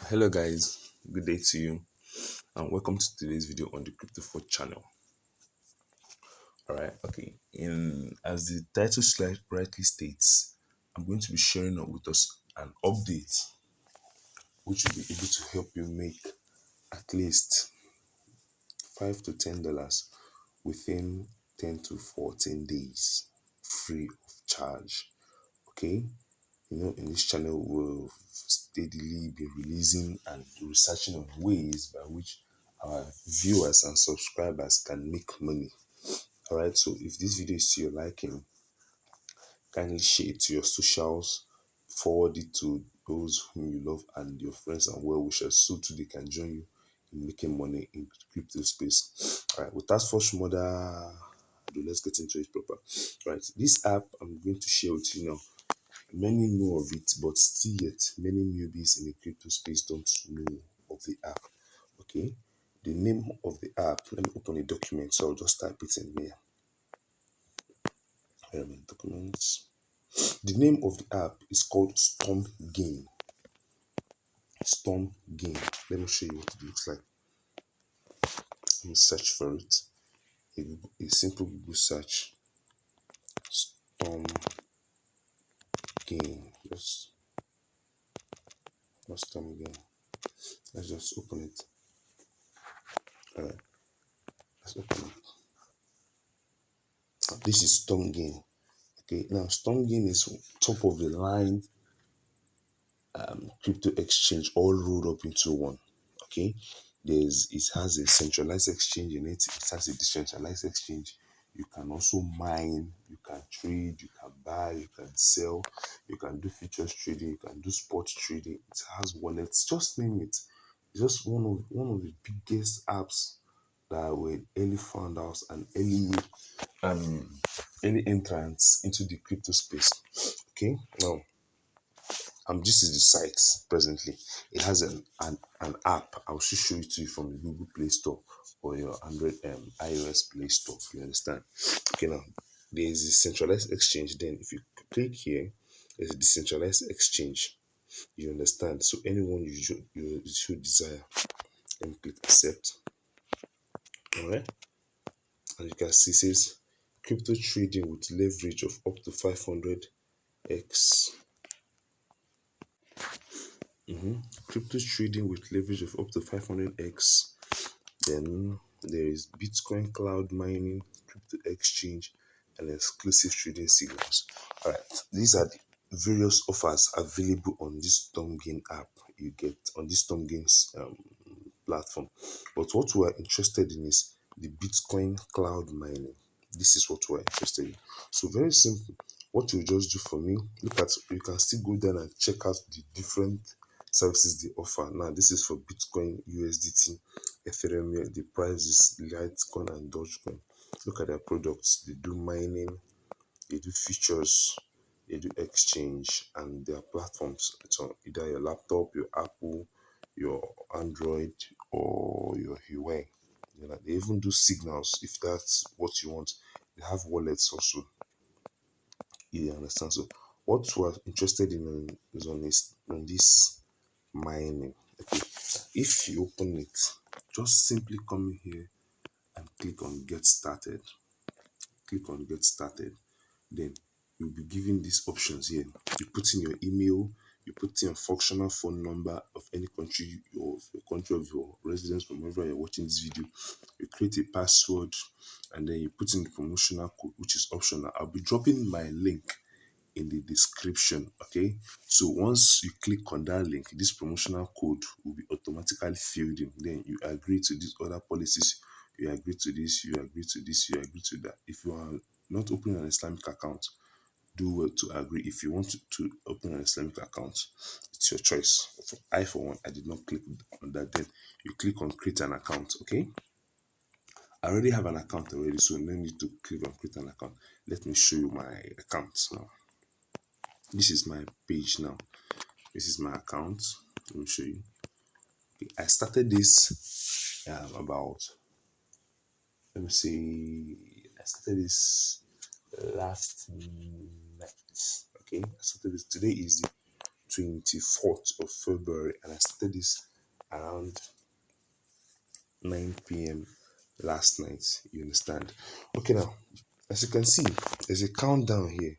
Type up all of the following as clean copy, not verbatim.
Hello guys, good day to you and welcome to today's video on the Crypto 4 channel. Alright, okay. In as the title slide rightly states, I'm going to be sharing up with us an update which will be able to help you make at least $5 to $10 within 10 to 14 days free of charge. Okay, in this channel we'll steadily be releasing and researching on ways by which our viewers and subscribers can make money. All right, so if this video is to your liking, kindly share it to your socials, forward it to those whom you love and your friends and well wishers, so too they can join you in making money in crypto space. All right, without much more ado, let's get into it proper. All right, this app I'm going to share with you now. Many know of it, but still yet many newbies in the crypto space don't know of the app. Okay, the name of the app, let me open a document, so I'll just type it in here. Documents. The name of the app is called Storm Game. Storm Game. Let me show you what it looks like. Let me search for it. A simple Google search. Storm Game. Just Storm Game. Let's just open it. Alright, let's open it. This is Storm Game. Okay, now Storm Game is top of the line crypto exchange all rolled up into one. Okay, it has a centralized exchange in it. It has a decentralized exchange. You can also mine, you can trade, you can buy, you can sell, you can do futures trading, you can do spot trading. It has wallets, just name it. It's just one of the biggest apps that were early founders and early entrants into the crypto space. Okay, now this is the site presently. It has an app. I'll show it to you from the Google Play Store or your Android iOS Play Store. You understand? Okay, now there is a centralized exchange. Then if you click here, there's a decentralized exchange. You understand? So anyone you should desire, and click accept. All right, and you can see it says crypto trading with leverage of up to 500x. Crypto trading with leverage of up to 500x. Then there is Bitcoin cloud mining, crypto exchange, and exclusive trading signals. All right, these are the various offers available on this Stormgain app. You get on this Stormgain's platform. But what we are interested in is the Bitcoin cloud mining. This is what we're interested in. So very simple. What you just do for me, you can still go down and check out the different services they offer. Now, this is for Bitcoin, USDT, Ethereum. The price is Litecoin and Dogecoin. Look at their products. They do mining, they do features, they do exchange, and their platforms. It's on either your laptop, your Apple, your Android, or your Huawei. They even do signals if that's what you want. They have wallets also. You understand? So what we're interested in is on this mining. Okay, if you open it, just simply come here and click on get started. Click on get started. Then you'll be given these options here. You put in your email, you put in a functional phone number of any country, or your country of your residence, from wherever you're watching this video. You create a password, and then you put in the promotional code, which is optional. I'll be dropping my link in the description. Okay, so once you click on that link, this promotional code will be automatically filled in. Then you agree to these other policies, you agree to this, you agree to this, you agree to that. If you are not opening an Islamic account, do well to agree. If you want to open an Islamic account, it's your choice. For one, I did not click on that. Then you click on create an account. Okay, I already have an account already, so no need to click on create an account. Let me show you my account now. This is my page now. This is my account. Let me show you. Okay, I started this about, let me see, I started this last night. Okay, I started this. Today is the 24th of February, and I started this around 9 p.m. last night. You understand? Okay, now, as you can see, there's a countdown here.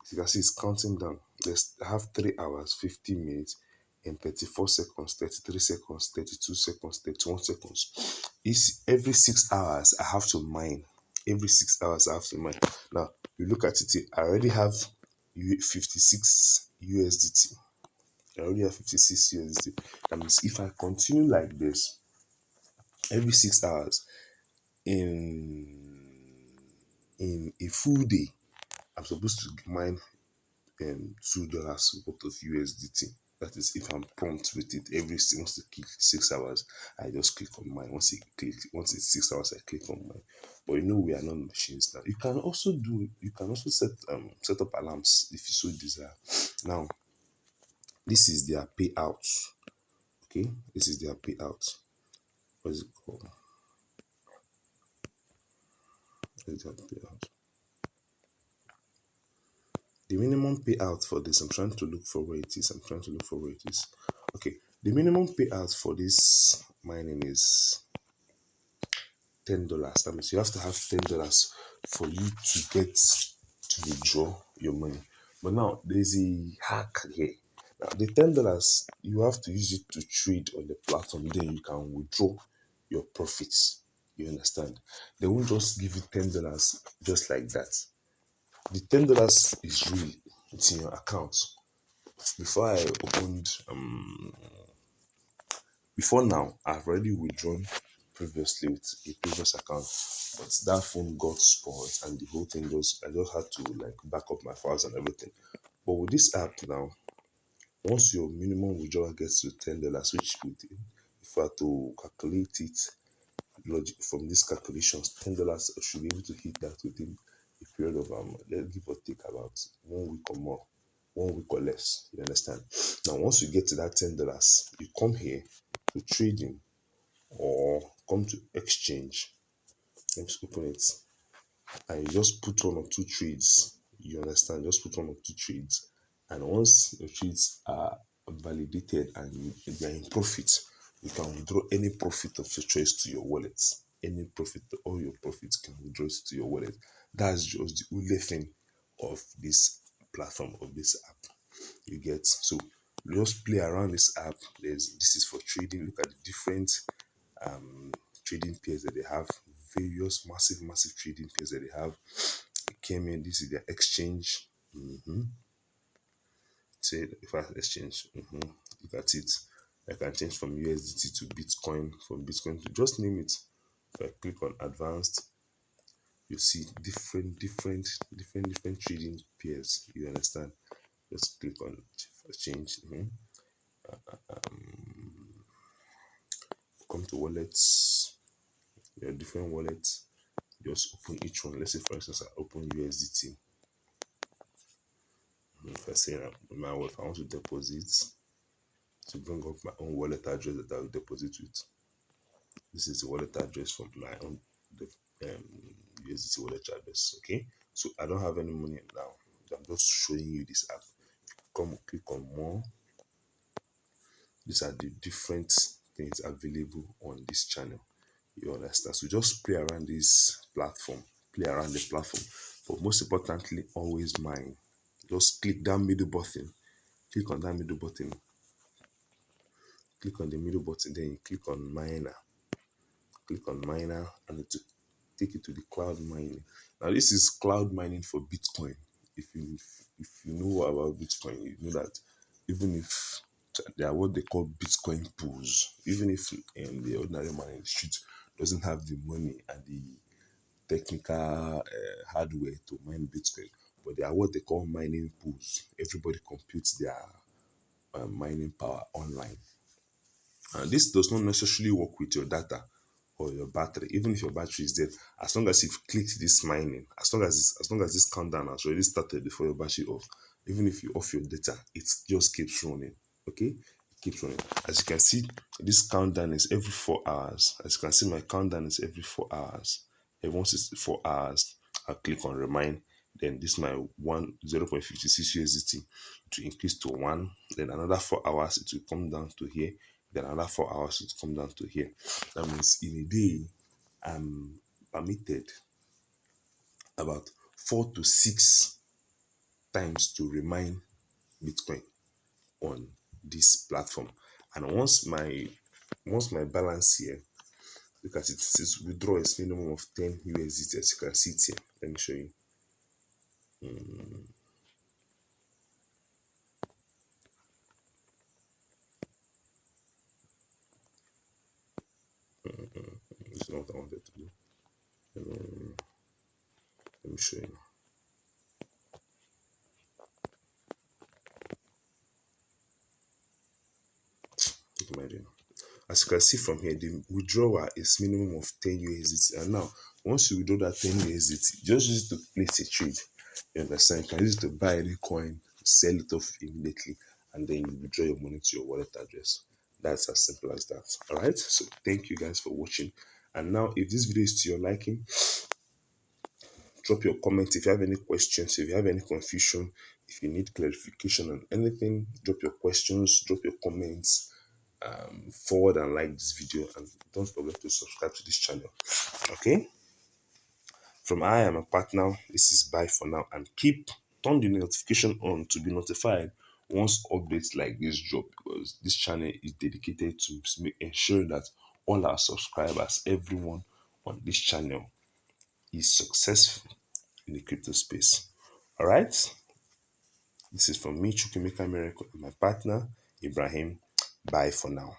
As you can see, it's counting down. I have 3 hours, 50 minutes, and 34 seconds, 33 seconds, 32 seconds, 31 seconds. It's every 6 hours I have to mine. Every 6 hours I have to mine. Now, you look at it, I already have 56 USDT. I already have 56 USDT. That means if I continue like this, every 6 hours, in a full day, I'm supposed to mine $2 worth of USDT. That is, if I'm prompt with it once it clicks 6 hours, I just click on mine. Once it's 6 hours, I click on mine. But we are not machines now. You can also set up alarms if you so desire. Now, this is their payout. Okay, this is their payout. What is it called? What is that payout? The minimum payout for this, I'm trying to look for where it is. Okay, the minimum payout for this mining is $10. That means you have to have $10 for you to get to withdraw your money. But now there's a hack here. Now the $10, you have to use it to trade on the platform. Then you can withdraw your profits. You understand? They won't just give you $10 just like that. The $10 is real. It's in your account. Before I opened before now, I've already withdrawn previously with a previous account, but that phone got spoiled and the whole thing I just had to like back up my files and everything. But with this app now, once your minimum withdrawal gets to $10, which if I had to calculate it from these calculations, $10 I should be able to hit that within a period of let's give or take about 1 week or more, 1 week or less. You understand? Now, once you get to that $10, you come here to trading or come to exchange. Let me just open it, and you just put 1 or 2 trades. You understand? Just put 1 or 2 trades, and once your trades are validated and you are in profit, you can withdraw any profit of your choice to your wallet. Any profit, all your profits can withdraw it to your wallet. That's just the only thing of this platform, of this app. You get? So just play around this app. This is for trading. Look at the different trading pairs that they have, various massive trading pairs that they have. It came in, this is their exchange. Say if I exchange, look at it. I can change from USDT to Bitcoin, from Bitcoin to just name it. If I click on advanced, you see different trading pairs. You understand? Just click on exchange. Come to wallets, your different wallets. Just open each one. Let's say, for instance, I open USDT. If I say my wallet, I want to deposit, to bring up my own wallet address that I will deposit with. This is the wallet address from my own USDT wallet address. Okay, so I don't have any money now. I'm just showing you this app. Come click on more. These are the different things available on this channel. You understand? So just play around this platform, but most importantly, always mine. Just click that middle button. Click on that middle button. Click on the middle button, then you click on miner. Click on miner, and it will take you to the cloud mining. Now, this is cloud mining for Bitcoin. If you know about Bitcoin, you know that even if they are what they call Bitcoin pools, even if the ordinary man in the street doesn't have the money and the technical hardware to mine Bitcoin, but they are what they call mining pools. Everybody computes their mining power online. And this does not necessarily work with your data or your battery. Even if your battery is dead, as long as you've clicked this mining, as long as this countdown has already started before your battery off, even if you off your data, it just keeps running. Okay, it keeps running. As you can see, this countdown is every 4 hours. As you can see, my countdown is every 4 hours. And once it's 4 hours, I'll click on remind. then this my 0.56 USDT to increase to 1, then another 4 hours it will come down to here, then another 4 hours it will come down to here. That means in a day I'm permitted about 4 to 6 times to remind Bitcoin on this platform. And once my balance here, because it says withdraw is minimum of 10 USDT, as you can see it here. Let me show you. This is not what I wanted to do. Let me show you. What am I doing? As you can see from here, the withdrawal is minimum of 10 USDT. And now, once you withdraw that 10 USDT, just use it to place a trade. You understand? You can use it to buy any coin, sell it off immediately, and then you withdraw your money to your wallet address. That's as simple as that. All right. So thank you guys for watching. And now, if this video is to your liking, drop your comment. If you have any questions, if you have any confusion, if you need clarification on anything, drop your questions, drop your comments, forward and like this video, and don't forget to subscribe to this channel. Okay, from I am a partner, this is bye for now, and turn the notification on to be notified once updates like this drop, because this channel is dedicated to ensuring that all our subscribers, everyone on this channel, is successful in the crypto space. All right, this is from me, Chukwemeka Miracle, and my partner Ibrahim. Bye for now.